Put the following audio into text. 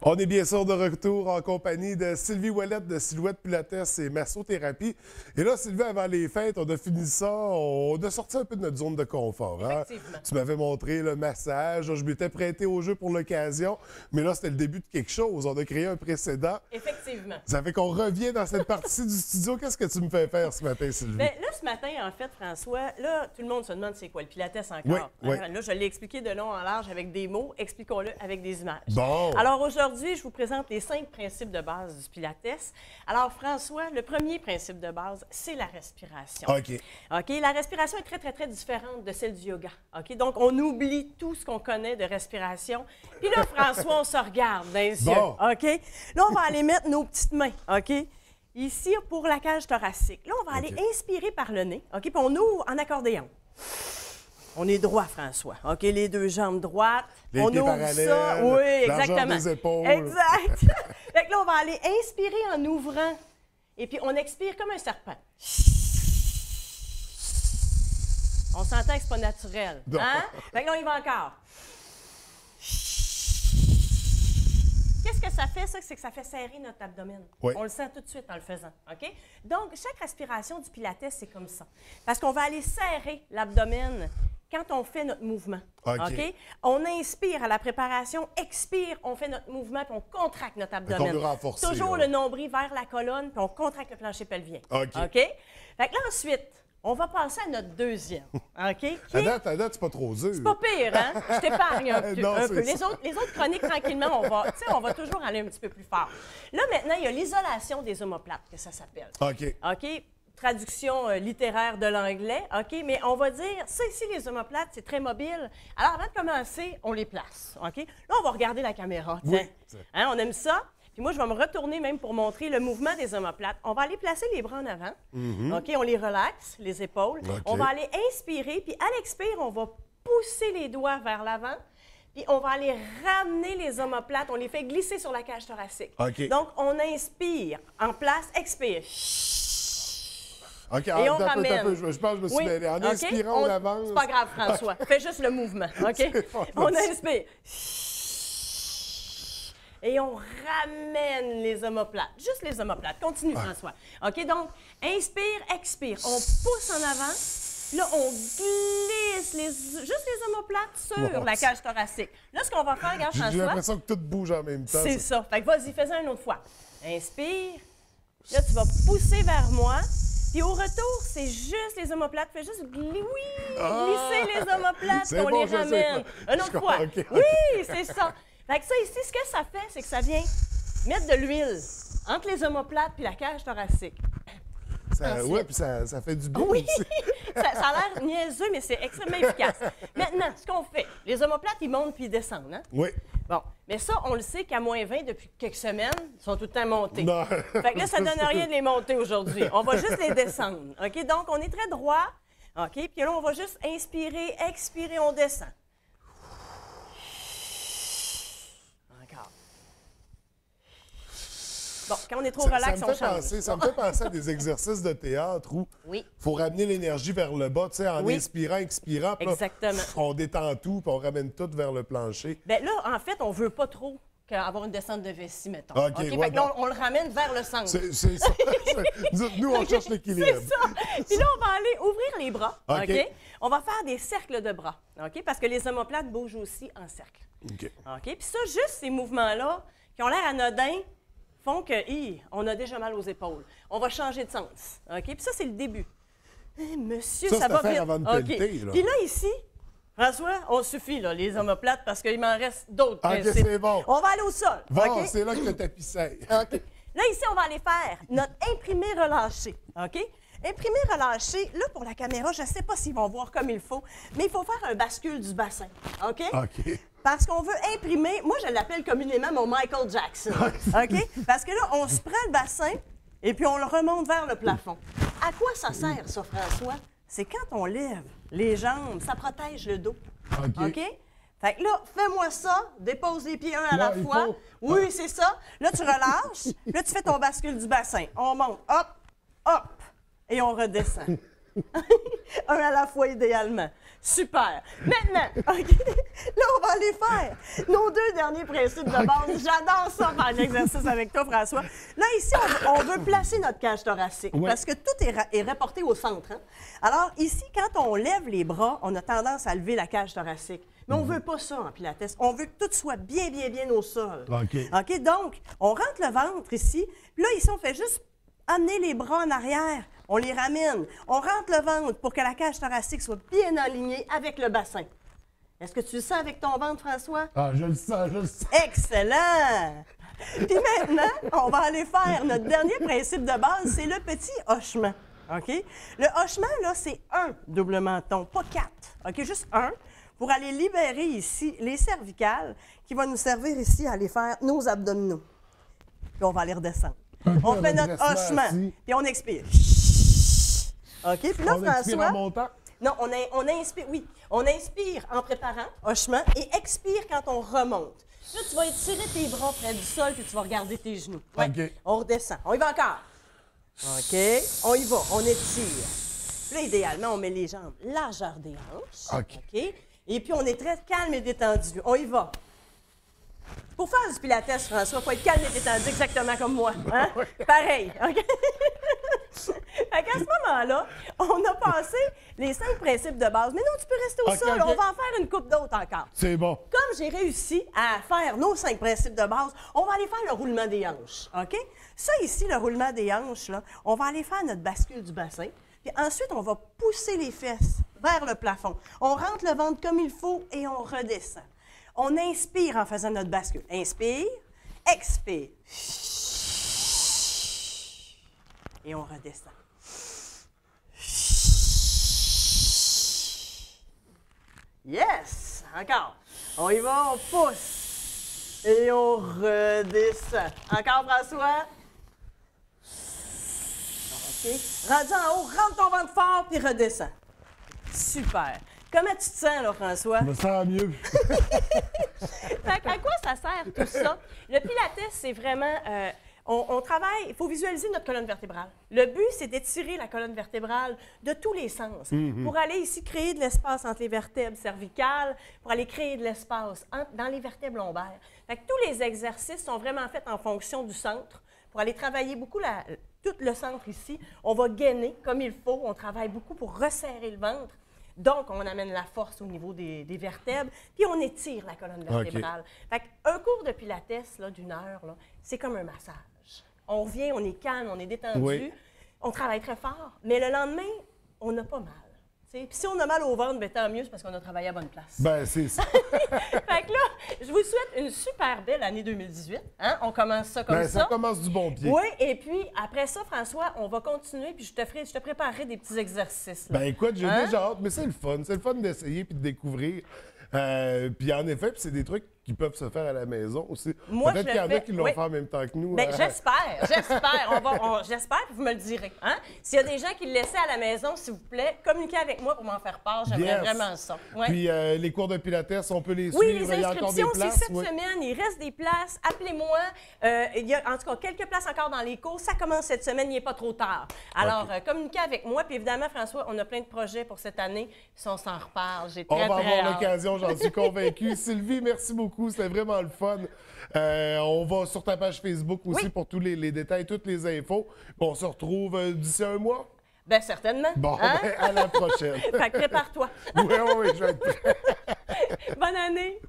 On est bien sûr de retour en compagnie de Sylvie Ouellette de Silhouette Pilates et Massothérapie. Et là, Sylvie, avant les fêtes, on a fini ça, on a sorti un peu de notre zone de confort. Hein? Effectivement. Tu m'avais montré le massage, je m'étais prêté au jeu pour l'occasion, mais là, c'était le début de quelque chose. On a créé un précédent. Effectivement. Ça fait qu'on revient dans cette partie du studio. Qu'est-ce que tu me fais faire ce matin, Sylvie? Bien, là, ce matin, en fait, François, là, tout le monde se demande c'est quoi le Pilates encore. Oui, oui. Là, je l'ai expliqué de long en large avec des mots. Expliquons-le avec des images. Bon. Alors, aujourd'hui, je vous présente les 5 principes de base du Pilates. Alors, François, le premier principe de base, c'est la respiration. OK. OK? La respiration est très, très, très différente de celle du yoga. OK? Donc, on oublie tout ce qu'on connaît de respiration. Puis là, François, on se regarde dans les yeux. Bon. OK? Là, on va aller mettre nos petites mains. OK? Ici, pour la cage thoracique. Là, on va aller inspirer par le nez. OK? Puis on ouvre en accordéon. On est droit, François. OK? Les deux jambes droites. Les on pieds ouvre parallèles, ça. Oui, largeur exactement. des épaules. Exact. Fait que là, on va aller inspirer en ouvrant. Et puis, on expire comme un serpent. On s'entend que c'est pas naturel. Non. Hein? Fait que là, on y va encore. Qu'est-ce que ça fait, ça? C'est que ça fait serrer notre abdomen. Oui. On le sent tout de suite en le faisant. OK? Donc, chaque respiration du Pilates, c'est comme ça. Parce qu'on va aller serrer l'abdomen quand on fait notre mouvement. OK. On inspire à la préparation, expire, on fait notre mouvement, puis on contracte notre abdomen. veut renforcer, Toujours là. le nombril vers la colonne, puis on contracte le plancher pelvien. OK. Fait que là, ensuite, on va passer à notre deuxième. OK? Qui est- À date, c'est pas trop dur. c'est pas pire, hein? Je t'épargne un peu. Non, un c'est peu. ça. Les autres chroniques, tranquillement, on va toujours aller un petit peu plus fort. Là, maintenant, il y a l'isolation des omoplates, que ça s'appelle. OK. OK? Traduction littéraire de l'anglais. OK? Mais on va dire, ça ici, les omoplates, c'est très mobile. Alors, avant de commencer, on les place. OK? Là, on va regarder la caméra. Tiens. Oui. Hein, on aime ça. Puis moi, je vais me retourner même pour montrer le mouvement des omoplates. On va aller placer les bras en avant. OK? On les relaxe, les épaules. OK. On va aller inspirer. Puis à l'expire, on va pousser les doigts vers l'avant. Puis on va aller ramener les omoplates. On les fait glisser sur la cage thoracique. OK. Donc, on inspire en place, expire. OK, Et on attends un peu, ramène. Je pense que je me suis Oui, mêlé. En OK? inspirant, on avance. C'est pas grave, François. Fais juste le mouvement, OK? C'est bon, On merci. inspire. Et on ramène les omoplates. Juste les omoplates. Continue, François. OK? Donc, inspire, expire. On pousse en avant. Là, on glisse juste les omoplates sur Bon. la cage thoracique. Là, ce qu'on va faire, regarde, J'ai François, l'impression que tout bouge en même temps. c'est ça. Fait que vas-y, fais-en une autre fois. Inspire. Là, tu vas pousser vers moi. Puis au retour, c'est juste les omoplates. Fais juste glisser les omoplates, C'est puis on bon, les je sais ramène. pas. Une autre fois. OK. Oui, c'est ça. Fait que ça ici, ce que ça fait, c'est que ça vient mettre de l'huile entre les omoplates puis la cage thoracique. Oui, puis ça fait du bien Oui, aussi. ça a l'air niaiseux, mais c'est extrêmement efficace. Maintenant, ce qu'on fait, les omoplates, ils montent puis ils descendent. Hein? Oui. Bon, mais ça, on le sait qu'à moins 20, depuis quelques semaines, ils sont tout le temps montés. Non. Fait que là, ça ne donne rien de les monter aujourd'hui. On va juste les descendre. OK? Donc, on est très droit. OK? Puis là, on va juste inspirer, expirer, on descend. Encore. Bon, quand on est trop relax, on change. Ça me fait penser à des exercices de théâtre où Oui. il faut ramener l'énergie vers le bas, tu sais, en Oui. inspirant, expirant. puis là, Exactement. on détend tout, puis on ramène tout vers le plancher. Bien là, en fait, on ne veut pas trop avoir une descente de vessie, mettons. OK, Fait ouais, que là, non. on le ramène vers le centre. C'est ça. Nous, on cherche l'équilibre. C'est ça. Puis là, on va aller ouvrir les bras. OK. OK? On va faire des cercles de bras. OK? Parce que les omoplates bougent aussi en cercle. OK. OK? Puis ça, juste ces mouvements-là, qui ont l'air anodins, font que, on a déjà mal aux épaules. On va changer de sens. OK? Puis ça, c'est le début. Monsieur, Ça, ça c'est va à faire vite. avant de OK. pelleter, là. Puis là, ici, François, on suffit, là, les omoplates, parce qu'il m'en reste d'autres OK, principes. c'est bon. On va aller au sol. Bon, OK? c'est là que le tapis sert. OK. Là, ici, on va aller faire notre imprimé relâché. OK? Imprimé relâché, là, pour la caméra, je ne sais pas s'ils vont voir comme il faut, mais il faut faire un bascule du bassin. OK? OK. Parce qu'on veut imprimer, moi, je l'appelle communément mon Michael Jackson. OK? Parce que là, on se prend le bassin et puis on le remonte vers le plafond. À quoi ça sert, ça, François? C'est quand on lève les jambes, ça protège le dos. OK. Fait que là, fais-moi ça, dépose les pieds un à Là, la il fois. faut- Oui, c'est ça. Là, tu relâches. Là, tu fais ton bascule du bassin. On monte, hop, hop, et on redescend. Un à la fois, idéalement. Super. Maintenant, OK, là, on va aller faire nos 2 derniers principes de base. J'adore ça, faire l'exercice avec toi, François. Là, ici, on veut placer notre cage thoracique parce que tout est rapporté au centre. Hein? Alors, ici, quand on lève les bras, on a tendance à lever la cage thoracique. Mais on ne veut pas ça en Pilates. On veut que tout soit bien au sol. OK, donc, on rentre le ventre ici. Puis là, ici, on fait juste amener les bras en arrière. On les ramène. On rentre le ventre pour que la cage thoracique soit bien alignée avec le bassin. Est-ce que tu le sens avec ton ventre, François? Ah, je le sens, je le sens. Excellent! Puis maintenant, on va aller faire notre dernier principe de base, c'est le petit hochement. OK? Le hochement, là, c'est 1 double menton, pas 4. OK? Juste 1 pour aller libérer ici les cervicales qui vont nous servir ici à aller faire nos abdominaux. Puis on va aller redescendre. On fait notre hochement, puis on expire. OK? Puis là, on expire en montant? Non, on inspire, oui. On inspire en préparant, hochement, et expire quand on remonte. Là, tu vas étirer tes bras près du sol, puis tu vas regarder tes genoux. Ouais. OK. On redescend. On y va encore. OK. On y va. On étire. Puis là, idéalement, on met les jambes largeur des hanches. OK. Et puis, on est très calme et détendu. On y va. Pour faire du pilates, François, il faut être calme et détendu exactement comme moi. Hein? Pareil. OK? Fait qu'à ce moment-là, on a passé les 5 principes de base. Mais non, tu peux rester au sol. On va en faire une couple d'autres encore. C'est bon. Comme j'ai réussi à faire nos 5 principes de base, on va aller faire le roulement des hanches. OK? Ça ici, le roulement des hanches, là, on va aller faire notre bascule du bassin. Puis ensuite, on va pousser les fesses vers le plafond. On rentre le ventre comme il faut et on redescend. On inspire en faisant notre bascule. Inspire, expire. Et on redescend. Yes! Encore. On y va, on pousse. Et on redescend. Encore, François. OK. Rendu en haut, rentre ton ventre fort, puis redescends. Super. Comment tu te sens, là, François? Je me sens mieux. À quoi ça sert, tout ça? Le Pilates, c'est vraiment... on travaille, il faut visualiser notre colonne vertébrale. Le but, c'est d'étirer la colonne vertébrale de tous les sens pour aller ici créer de l'espace entre les vertèbres cervicales, pour aller créer de l'espace dans les vertèbres lombaires. Fait que tous les exercices sont vraiment faits en fonction du centre pour aller travailler beaucoup tout le centre ici. On va gainer comme il faut, on travaille beaucoup pour resserrer le ventre. Donc, on amène la force au niveau des vertèbres, puis on étire la colonne vertébrale. Fait qu'un cours de Pilates d'une heure, là, c'est comme un massage. On revient, on est calme, on est détendu, on travaille très fort, mais le lendemain, on n'a pas mal. Puis si on a mal au ventre, bien, tant mieux, c'est parce qu'on a travaillé à bonne place. Ben, c'est ça. Fait que là, je vous souhaite une super belle année 2018. Hein? On commence ça comme ça. Ça commence du bon pied. Oui, et puis après ça, François, on va continuer, puis je te préparerai des petits exercices. Là. Ben écoute, j'ai déjà hâte, mais c'est le fun. C'est le fun d'essayer puis de découvrir. Puis en effet, c'est des trucs qui peuvent se faire à la maison aussi. Peut-être qu'il y en a qui l'ont fait en même temps que nous. Bien, j'espère. J'espère, puis vous me le direz. Hein? S'il y a des gens qui le laissaient à la maison, s'il vous plaît, communiquez avec moi pour m'en faire part. J'aimerais vraiment ça. Ouais. Puis les cours de Pilates, on peut les suivre. Oui, les il y a encore des inscriptions, places. c'est cette semaine. Il reste des places. Appelez-moi. Il y a en tout cas quelques places encore dans les cours. Ça commence cette semaine. Il n'est pas trop tard. Alors, communiquez avec moi. Puis évidemment, François, on a plein de projets pour cette année. Si on s'en reparle, j'ai très, On va très avoir hâte. l'occasion, j'en suis convaincu. Sylvie, merci beaucoup. C'était vraiment le fun. On va sur ta page Facebook aussi pour tous les détails, toutes les infos. On se retrouve d'ici un mois. Bien, certainement. Bon, Hein? ben, à la prochaine. Fait que prépare-toi. Oui, je vais être prêt. Bonne année.